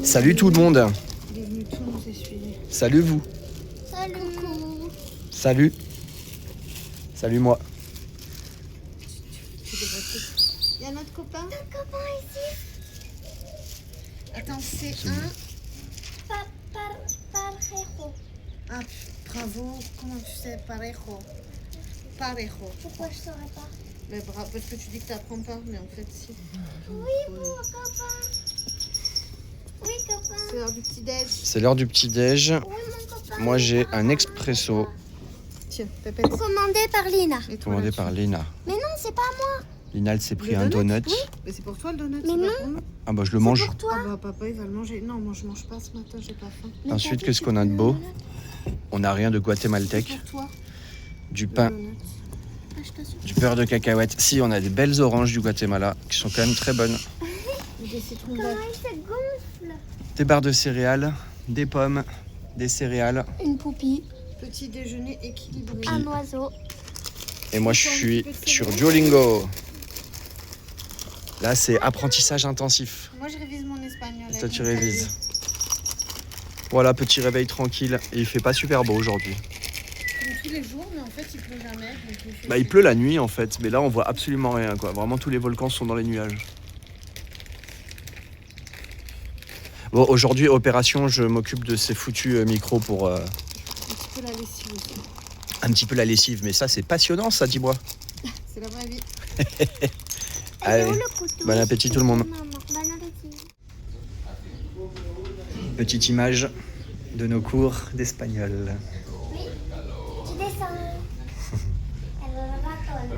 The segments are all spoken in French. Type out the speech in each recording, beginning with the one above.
Salut tout le monde. Il est venu tout nous essuyer. Salut vous. Salut. Salut. Salut moi. Il y a notre copain. Un copain ici. Attends, c'est C'est un... Parejo. Ah, bravo. Comment tu sais? Parejo. Parejo. Pourquoi je saurais pas? Mais bravo, parce que tu dis que tu n'apprends pas, mais en fait, si. Oui, mon copain. Oui, copain. C'est l'heure du petit-déj. C'est l'heure du petit-déj. Oui, mon copain. Moi j'ai un expresso Tiens, pépette. Commandé par Lina. Et toi, commandé là-dessus. par Lina. Mais non, c'est pas moi. Lina elle s'est pris Le un donut. Oui, mais c'est pour toi le donut. Mais c'est non. pas pour nous. Ah bah je le C'est mange. pour toi. Ah bah papa il va le manger. Non, moi je mange pas ce matin, j'ai pas faim. Mais Ensuite, t'as dit qu'est-ce que qu'on a de tu beau? veux le donut. On n'a rien de C'est guatémaltèque. pour toi. Du le pain, donut. Ah, je t'assure. du beurre de cacahuète. Si, on a des belles oranges du Guatemala qui sont quand même très bonnes. Des citrons Comment verts. il se gonfle? Des barres de céréales, des pommes, des céréales. Une poupie. Petit déjeuner équilibré. Un oiseau. Et moi je suis sur Duolingo. Là c'est apprentissage intensif. Moi je révise mon espagnol. Toi avec tu mon révises. clavier. Voilà, petit réveil tranquille. Et il fait pas super beau aujourd'hui. Comme tous les jours, mais en fait il pleut jamais. Donc fait Bah il pleut la nuit en fait, mais là on voit absolument rien quoi. Vraiment tous les volcans sont dans les nuages. Bon aujourd'hui opération, je m'occupe de ces foutus micros pour un petit peu la lessive aussi. un petit peu la lessive, mais ça c'est passionnant ça, dis-moi. C'est la vraie vie. Allez, Et où le couteau? bon appétit tout le monde. Maman, bon appétit. Petite image de nos cours d'espagnol. Tu descends. Elle va ratone.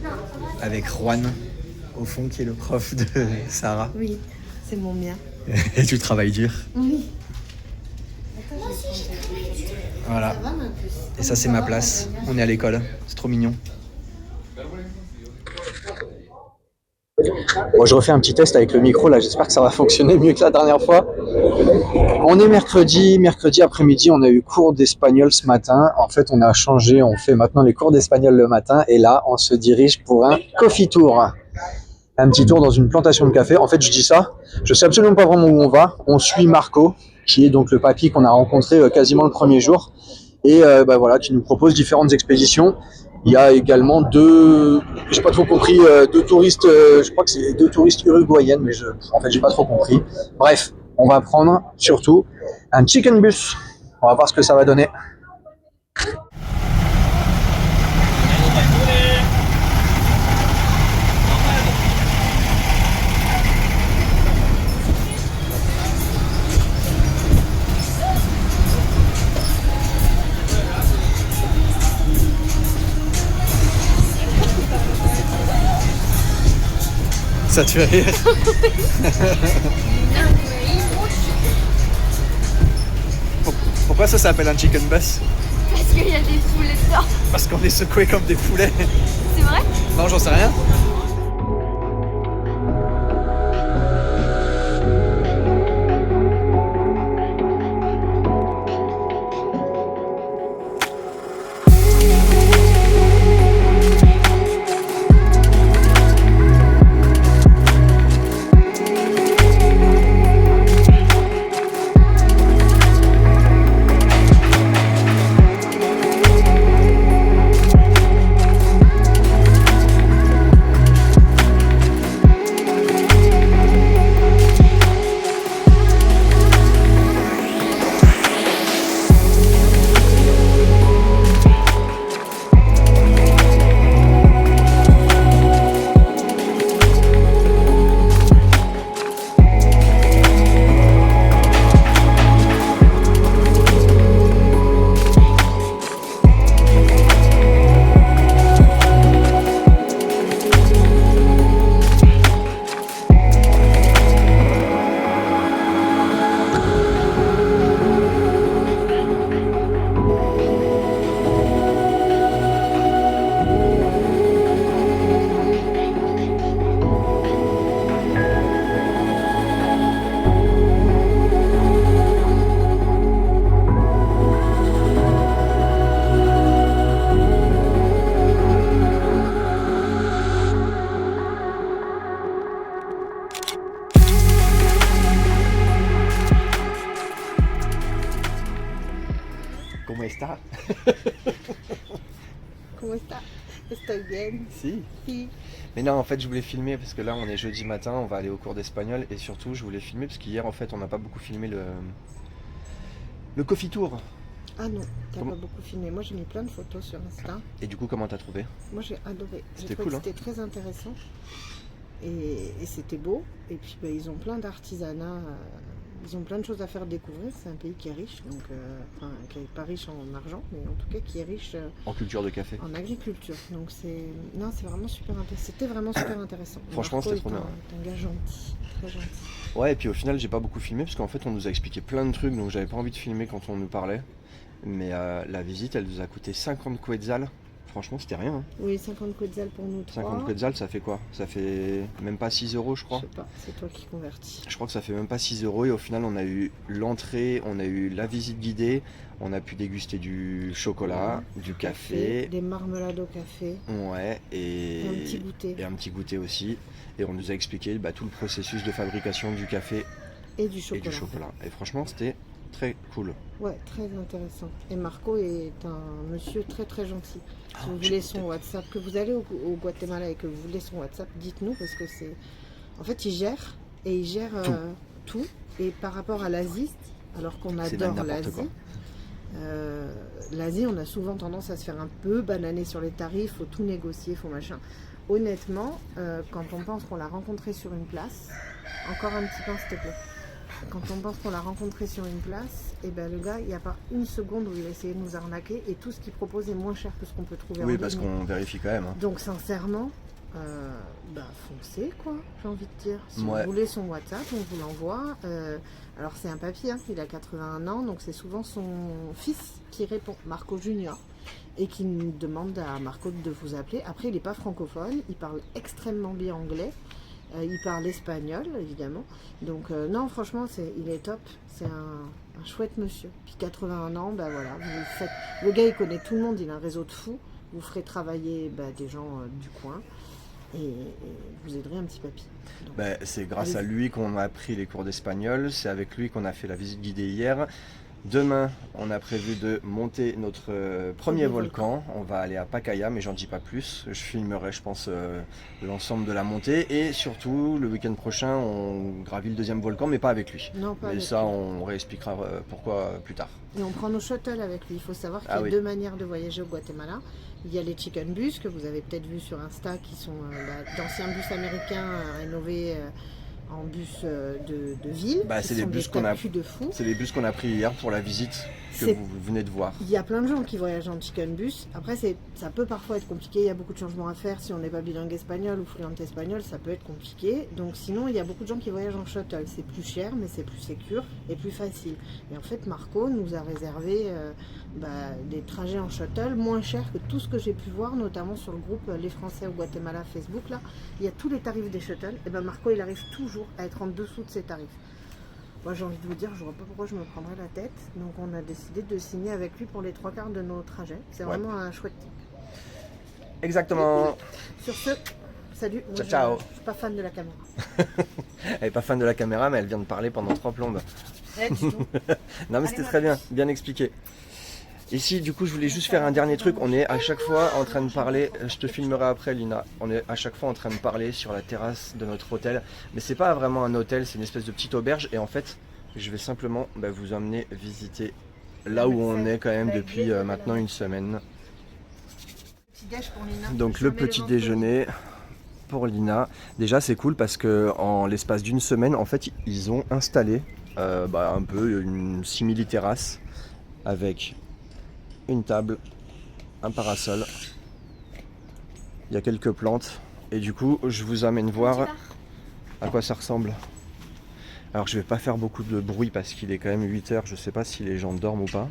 Non, on va Avec Juan au fond qui est le prof de Sarah. Oui, c'est mon mien. Et tu travailles dur. Oui. Moi aussi, j'ai travaillé. Voilà. Ça va ma puce? Et ça c'est ma place. On est à l'école. C'est trop mignon. Bon, je refais un petit test avec le micro là, j'espère que ça va fonctionner mieux que la dernière fois. On est mercredi après-midi, on a eu cours d'espagnol ce matin. En fait, on a changé, on fait maintenant les cours d'espagnol le matin et là, on se dirige pour un coffee tour. Un petit tour dans une plantation de café. En fait, je dis ça, je sais absolument pas vraiment où on va. On suit Marco, qui est donc le papy qu'on a rencontré quasiment le premier jour et bah voilà, qui nous propose différentes expéditions. Il y a également j'ai pas trop compris, deux touristes, je crois que c'est deux touristes uruguayennes, mais en fait j'ai pas trop compris. Bref, on va prendre surtout un chicken bus. On va voir ce que ça va donner. Ça te fait rire? Pourquoi ça s'appelle un chicken bus? Parce qu'il y a des poulets dedans. Parce qu'on est secoué comme des poulets. C'est vrai? Non, j'en sais rien. está? Comment está? Estoy bien. Si. Si. Mais non, en fait, je voulais filmer parce que là, on est jeudi matin, on va aller au cours d'espagnol et surtout, je voulais filmer parce qu'hier, en fait, on n'a pas beaucoup filmé le coffee tour. Ah non, t'as Comment- pas beaucoup filmé. Moi j'ai mis plein de photos sur Insta. Et du coup, comment t'as trouvé? Moi j'ai adoré. J'ai C'était trouvé cool, que c'était très intéressant. Et c'était beau. Et puis bah, ils ont plein d'artisanat. Ils ont plein de choses à faire découvrir. C'est un pays qui est riche, donc enfin qui n'est pas riche en argent, mais en tout cas qui est riche En culture de café. en agriculture. Donc c'est vraiment super intéressant. C'était vraiment super intéressant. Franchement, Marco c'était trop est bien. un gars gentil, très gentil. Ouais, et puis au final, j'ai pas beaucoup filmé parce qu'en fait, on nous a expliqué plein de trucs, donc j'avais pas envie de filmer quand on nous parlait. Mais la visite, elle nous a coûté 50 quetzals. Franchement, c'était rien. Hein. Oui, 50 quetzals pour nous 50 trois. quetzals, ça fait quoi? Ça fait même pas 6 euros, je Je crois. sais pas, c'est toi qui convertis. Je crois que ça fait même pas 6 euros et au final on a eu l'entrée, on a eu la visite guidée, on a pu déguster du chocolat, du café, Des marmelades au café. ouais, Et un petit goûter. et un petit goûter aussi. Et on nous a expliqué bah, tout le processus de fabrication du café Et du et chocolat. du chocolat. Et franchement c'était très cool. Ouais, très intéressant. Et Marco est un monsieur très très gentil. Si vous j'ai voulez son peut-être- WhatsApp, que vous allez au Guatemala et que vous voulez son WhatsApp, dites-nous parce que c'est... En fait, il gère et il gère tout. Et par rapport à l'Asie, alors qu'on C'est même adore n'importe quoi. l'Asie, on a souvent tendance à se faire un peu bananer sur les tarifs, faut tout négocier, faut machin. Honnêtement, quand on pense qu'on l'a rencontré sur une place, encore un petit pain s'il te plaît. Quand on pense qu'on l'a rencontré sur une place, et ben le gars, il n'y a pas une seconde où il a essayé de nous arnaquer et tout ce qu'il propose est moins cher que ce qu'on peut trouver en Oui, ligne. parce qu'on vérifie quand même. Hein. Donc sincèrement, foncez quoi, j'ai envie de dire. Si Ouais. vous voulez son WhatsApp, on vous l'envoie. Alors c'est un papy, hein, il a 81 ans, donc c'est souvent son fils qui répond, Marco Junior, et qui nous demande à Marco de vous appeler. Après, il n'est pas francophone, il parle extrêmement bien anglais. Il parle espagnol, évidemment. Donc, non, franchement, il est top. C'est un chouette monsieur. Puis 81 ans, bah voilà. Vous faites... Le gars, il connaît tout le monde. Il a un réseau de fous. Vous ferez travailler des gens du coin. Et vous aiderez un petit papy. Donc, Bah, c'est grâce à allez-y. lui qu'on a pris les cours d'espagnol, c'est avec lui qu'on a fait la visite guidée hier. Demain, on a prévu de monter notre premier Premier volcan. On va aller à Pacaya, mais j'en dis pas plus. Je filmerai, je pense, l'ensemble de la montée. Et surtout, le week-end prochain, on gravit le deuxième volcan, mais pas avec lui. Non, pas Mais avec ça, lui. on réexpliquera pourquoi plus tard. Et on prend nos shuttles avec lui. Il faut savoir qu'il y Ah a oui. deux manières de voyager au Guatemala. Il y a les chicken bus que vous avez peut-être vu sur Insta, qui sont d'anciens bus américains rénovés en bus de ville. Bah, qui c'est les sont bus des qu'on a- tapis de fou. C'est les bus qu'on a pris hier pour la visite que C'est- vous venez de voir. Il y a plein de gens qui voyagent en chicken bus. Après, ça peut parfois être compliqué. Il y a beaucoup de changements à faire. Si on n'est pas bilingue espagnol ou fluente espagnol, ça peut être compliqué. Donc, sinon, il y a beaucoup de gens qui voyagent en shuttle. C'est plus cher, mais c'est plus sécure et plus facile. Et en fait, Marco nous a réservé des trajets en shuttle moins chers que tout ce que j'ai pu voir, notamment sur le groupe Les Français au Guatemala Facebook. Là, il y a tous les tarifs des shuttles. Et ben Marco, il arrive toujours à être en dessous de ces tarifs. Moi, j'ai envie de vous dire, je vois pas pourquoi je me prendrais la tête. Donc, on a décidé de signer avec lui pour les 3/4 de nos trajets. C'est Ouais. vraiment un chouette type. Exactement. Sur ce, salut. Moi, Ciao, ciao. Je suis pas fan de la caméra. Elle est pas fan de la caméra, mais elle vient de parler pendant 3 plombes. Non mais c'était très bien, bien expliqué. Ici du coup je voulais juste faire un dernier truc, on est à chaque fois en train de parler, je te filmerai après Lina, on est à chaque fois en train de parler sur la terrasse de notre hôtel, mais c'est pas vraiment un hôtel, c'est une espèce de petite auberge et en fait je vais simplement vous emmener visiter là où on est quand même depuis maintenant une semaine. Petit déj pour Lina. Donc Je le mets petit ventre au lit. déjeuner pour Lina. Déjà c'est cool parce que en l'espace d'une semaine en fait ils ont installé un peu une simili terrasse avec une table, un parasol, il y a quelques plantes et du coup je vous amène voir à quoi ça ressemble. Alors je vais pas faire beaucoup de bruit parce qu'il est quand même 8 h, je sais pas si les gens dorment ou pas.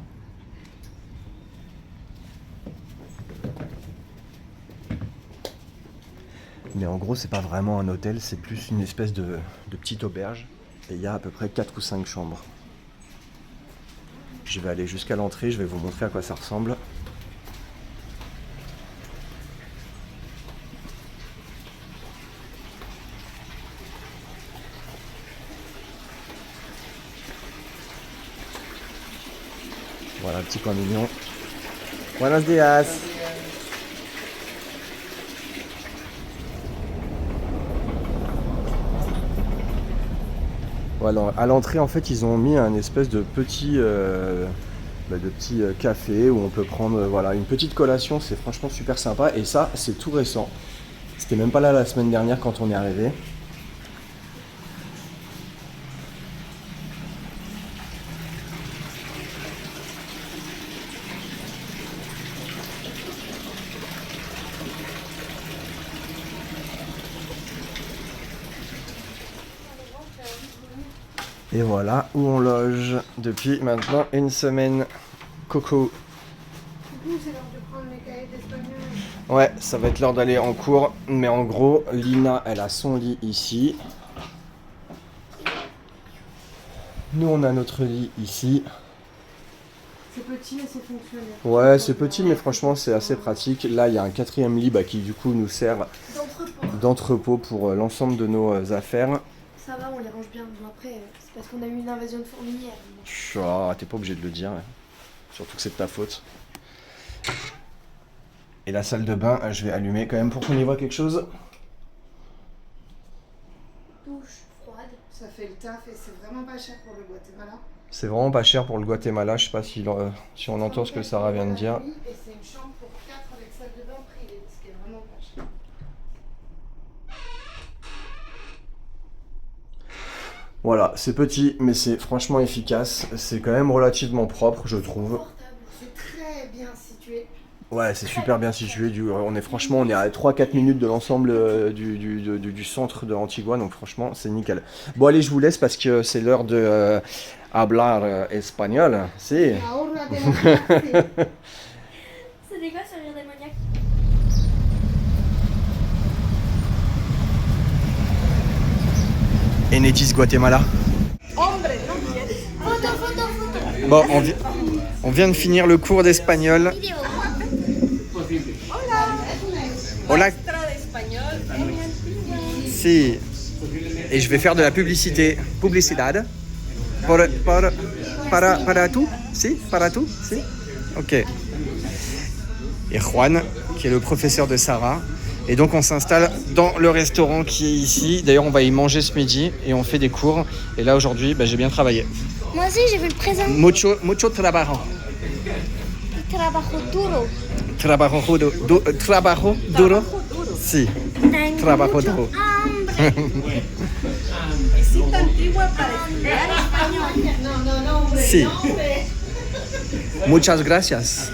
Mais en gros c'est pas vraiment un hôtel, c'est plus une espèce de petite auberge et il y a à peu près 4 ou 5 chambres. Je vais aller jusqu'à l'entrée, je vais vous montrer à quoi ça ressemble. Voilà, un petit coin mignon. Buenos días. Voilà, à l'entrée en fait ils ont mis un espèce de petit café où on peut prendre voilà, une petite collation, c'est franchement super sympa et ça c'est tout récent. C'était même pas là la semaine dernière quand on est arrivé. Et voilà où on loge depuis maintenant une semaine. Coco. Du coup, c'est l'heure de prendre mes cahiers d'espagnol. Ouais, ça va être l'heure d'aller en cours. Mais en gros, Lina, elle a son lit ici. Nous, on a notre lit ici. C'est petit mais c'est fonctionnel. Ouais, c'est petit, mais franchement, c'est assez pratique. Là, il y a un quatrième lit qui, du coup, nous sert d'entrepôt pour l'ensemble de nos affaires. Ça va, on les range bien. Bon, après, c'est parce qu'on a eu une invasion de fourmilières. Oh, t'es pas obligé de le dire. Hein. Surtout que c'est de ta faute. Et la salle de bain, je vais allumer quand même pour qu'on y voit quelque chose. Douche froide. Ça fait le taf et c'est vraiment pas cher pour le Guatemala. C'est vraiment pas cher pour le Guatemala. Je sais pas si on entend ce que Sarah vient de dire. Et c'est une chambre pour 4 avec salle de bain privée, ce qui est vraiment pas cher. Voilà, c'est petit, mais c'est franchement efficace. C'est quand même relativement propre, je trouve. C'est très bien situé. Ouais, c'est super bien situé. On est à 3-4 minutes de l'ensemble du centre de Antigua, donc franchement, c'est nickel. Bon, allez, je vous laisse parce que c'est l'heure de hablar espagnol. Si. C'était quoi ce rire démoniaque? Enetis Guatemala. Photo, photo, photo. Bon, on vient de finir le cours d'espagnol. Vidéo. Hola. Si. Et je vais faire de la publicité. Publicidad. Para tout? Si? Para tout? Si? Ok. Et Juan, qui est le professeur de Sarah. Et donc on s'installe dans le restaurant qui est ici. D'ailleurs on va y manger ce midi et on fait des cours. Et là aujourd'hui j'ai bien travaillé. Moi aussi, j'ai vu le présent. Mucho trabajo. Trabajo duro. Trabajo duro. Si. Tengo Trabajo mucho duro. hambre. Si. Muchas gracias.